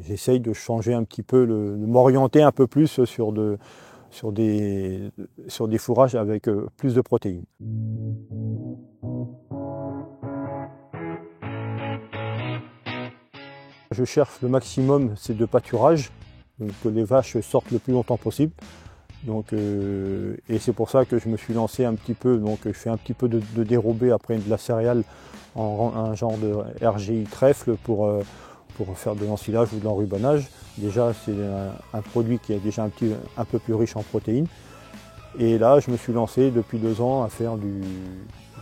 J'essaye de changer un petit peu, de m'orienter un peu plus sur des fourrages avec plus de protéines. Je cherche le maximum, c'est de pâturage, donc que les vaches sortent le plus longtemps possible. Donc, et c'est pour ça que je me suis lancé un petit peu, donc je fais un petit peu de dérobé après de la céréale en un genre de RGI trèfle pour faire de l'ensilage ou de l'enrubanage. Déjà c'est un produit qui est déjà un peu plus riche en protéines. Et là je me suis lancé depuis 2 ans à faire du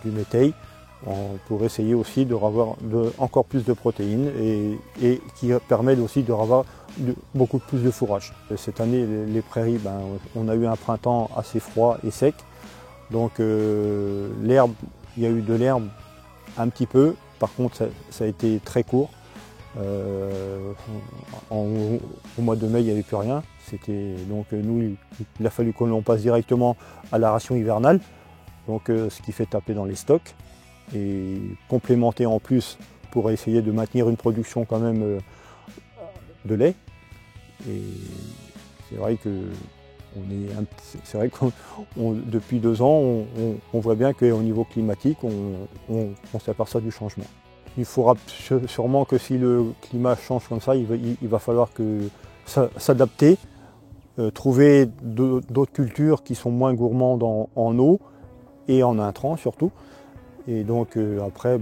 métail pour essayer aussi d'avoir encore plus de protéines et qui permet aussi d'avoir beaucoup plus de fourrage. Cette année, les prairies, on a eu un printemps assez froid et sec. Donc l'herbe, il y a eu de l'herbe un petit peu. Par contre, ça a été très court. Au mois de mai, il n'y avait plus rien. Donc nous, il a fallu qu'on passe directement à la ration hivernale. Donc ce qui fait taper dans les stocks. Et complémenter en plus pour essayer de maintenir une production quand même de lait. Et c'est vrai que depuis 2 ans, on voit bien qu'au niveau climatique, on s'aperçoit du changement. Il faudra sûrement que si le climat change comme ça, il va falloir s'adapter, trouver d'autres cultures qui sont moins gourmandes en eau et en intrants surtout. Et donc après,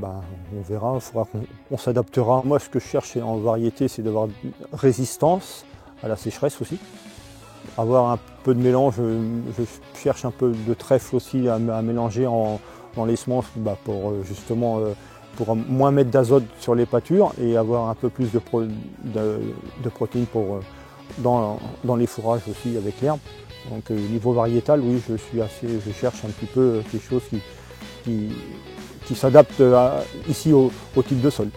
on verra, il faudra qu'on s'adaptera. Moi, ce que je cherche en variété, c'est d'avoir résistance à la sécheresse aussi. Avoir un peu de mélange, je cherche un peu de trèfle aussi à mélanger dans les semences pour justement pour moins mettre d'azote sur les pâtures et avoir un peu plus de protéines dans les fourrages aussi avec l'herbe. Donc niveau variétal, oui, je cherche un petit peu quelque chose qui s'adapte ici au type de sol.